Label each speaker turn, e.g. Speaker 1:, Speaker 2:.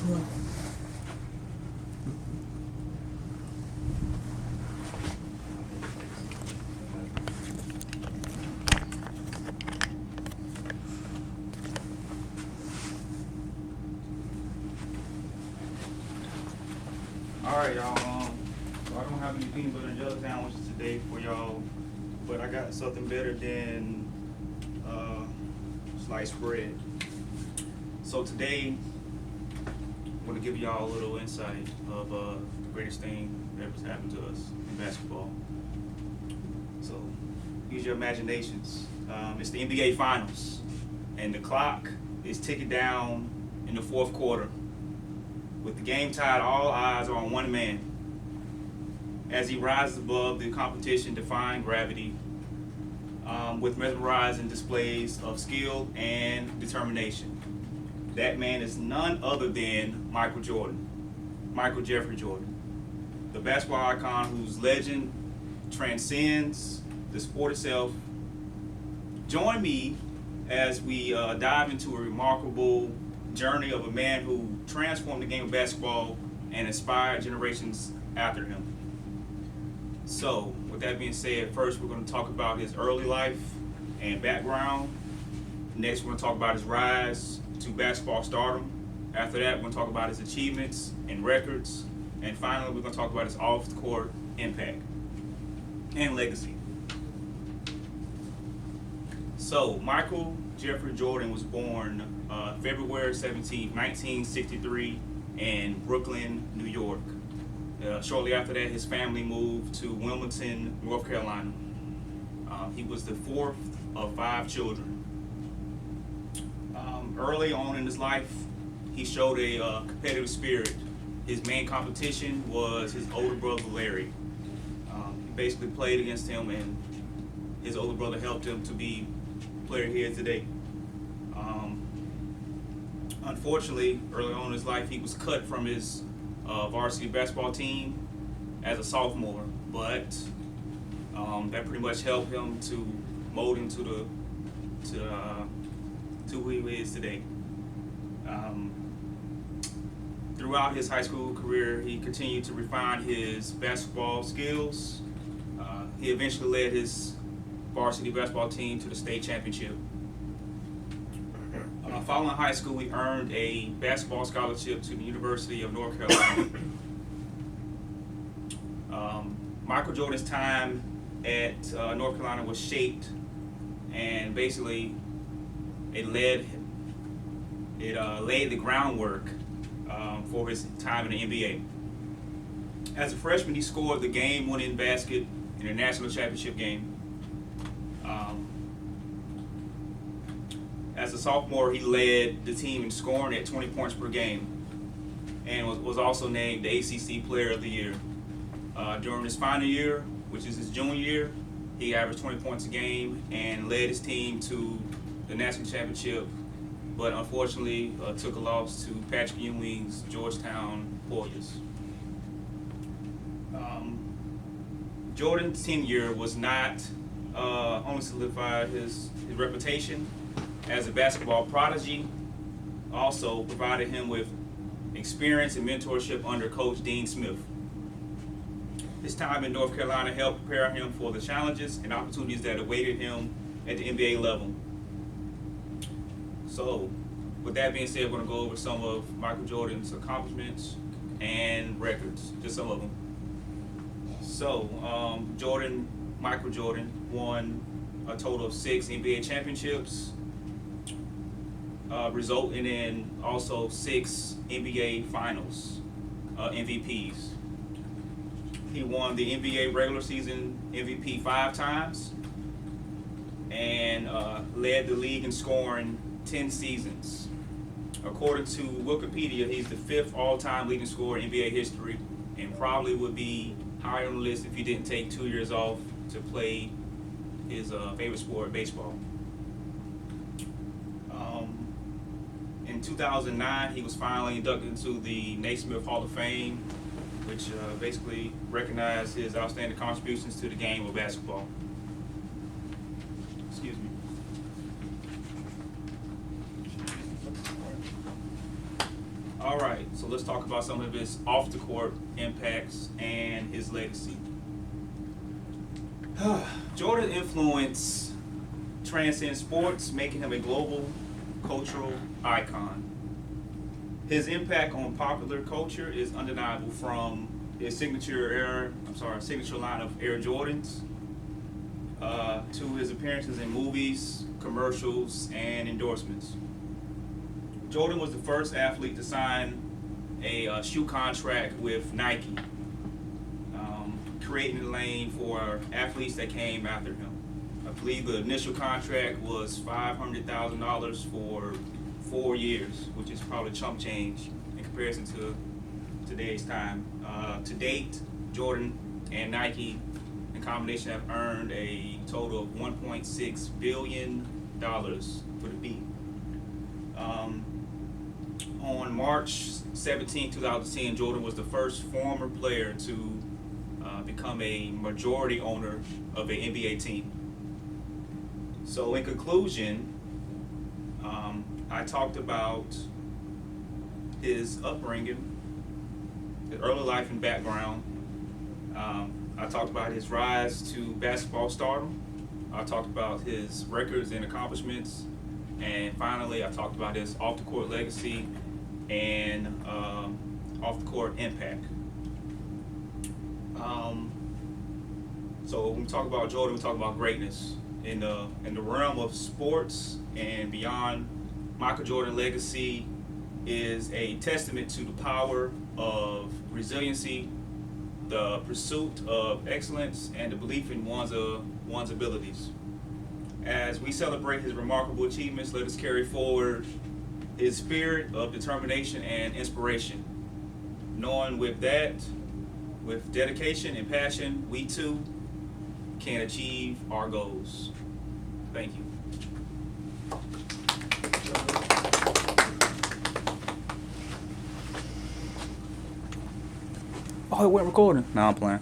Speaker 1: Alright, y'all. So I don't have any peanut butter and jelly sandwiches today for y'all, but I got something better than sliced bread. So today, I'm going to give y'all a little insight of the greatest thing that ever happened to us in basketball. So use your imaginations. It's the NBA Finals, and the clock is ticking down in the fourth quarter. With the game tied, all eyes are on one man as he rises above the competition, defying gravity with mesmerizing displays of skill and determination. That man is none other than Micheal Jordan, Michael Jeffrey Jordan, the basketball icon whose legend transcends the sport itself. Join me as we dive into a remarkable journey of a man who transformed the game of basketball and inspired generations after him. So, with that being said, first we're going to talk about his early life and background. Next, we're going to talk about his rise to basketball stardom. After that, we're going to talk about his achievements and records. And finally, we're going to talk about his off-the-court impact and legacy. So, Micheal Jeffrey Jordan was born February 17, 1963 in Brooklyn, New York. Shortly after that, his family moved to Wilmington, North Carolina. He was the fourth of 5 children. Early on in his life, he showed a competitive spirit. His main competition was his older brother, Larry. He basically played against him, and his older brother helped him to be the player he is today. Unfortunately, early on in his life, he was cut from his varsity basketball team as a sophomore, but that pretty much helped him to mold him to who he is today. Throughout his high school career, he continued to refine his basketball skills. He eventually led his varsity basketball team to the state championship. Following high school, he earned a basketball scholarship to the University of North Carolina. Micheal Jordan's time at North Carolina was shaped, and basically it laid the groundwork for his time in the NBA. As a freshman, he scored the game-winning basket in the national championship game. As a sophomore, he led the team in scoring at 20 points per game and was also named the ACC Player of the Year. During his final year, which is his junior year, he averaged 20 points a game and led his team to the national championship, but unfortunately took a loss to Patrick Ewing's Georgetown Warriors. Jordan's tenure was not only solidified his reputation as a basketball prodigy, also provided him with experience and mentorship under Coach Dean Smith. His time in North Carolina helped prepare him for the challenges and opportunities that awaited him at the NBA level. So, with that being said, we're going to go over some of Micheal Jordan's accomplishments and records, just some of them. So, Micheal Jordan won a total of 6 NBA championships, resulting in also 6 NBA Finals MVPs. He won the NBA regular season MVP 5 times and led the league in scoring 10 seasons. According to Wikipedia, he's the 5th all-time leading scorer in NBA history, and probably would be higher on the list if he didn't take 2 years off to play his favorite sport, baseball. In 2009, he was finally inducted into the Naismith Hall of Fame, which basically recognized his outstanding contributions to the game of basketball. Excuse me. All right, so let's talk about some of his off-the-court impacts and his legacy. Jordan's influence transcends sports, making him a global cultural icon. His impact on popular culture is undeniable, from his signature line of Air Jordans to his appearances in movies, commercials, and endorsements. Jordan was the first athlete to sign a shoe contract with Nike, creating a lane for athletes that came after him. I believe the initial contract was $500,000 for 4 years, which is probably chump change in comparison to today's time. To date, Jordan and Nike in combination have earned a total of $1.6 billion for the B. On March 17, 2010, Jordan was the first former player to become a majority owner of an NBA team. So in conclusion, I talked about his upbringing, his early life and background. I talked about his rise to basketball stardom. I talked about his records and accomplishments. And finally, I talked about his off-the-court legacy and off-the-court impact. So when we talk about Jordan, we talk about greatness. In the realm of sports and beyond, Micheal Jordan's legacy is a testament to the power of resiliency, the pursuit of excellence, and the belief in one's abilities. As we celebrate his remarkable achievements, let us carry forward his spirit of determination and inspiration, knowing with dedication and passion, we too can achieve our goals. Thank you. Oh, it went recording. No, I'm playing.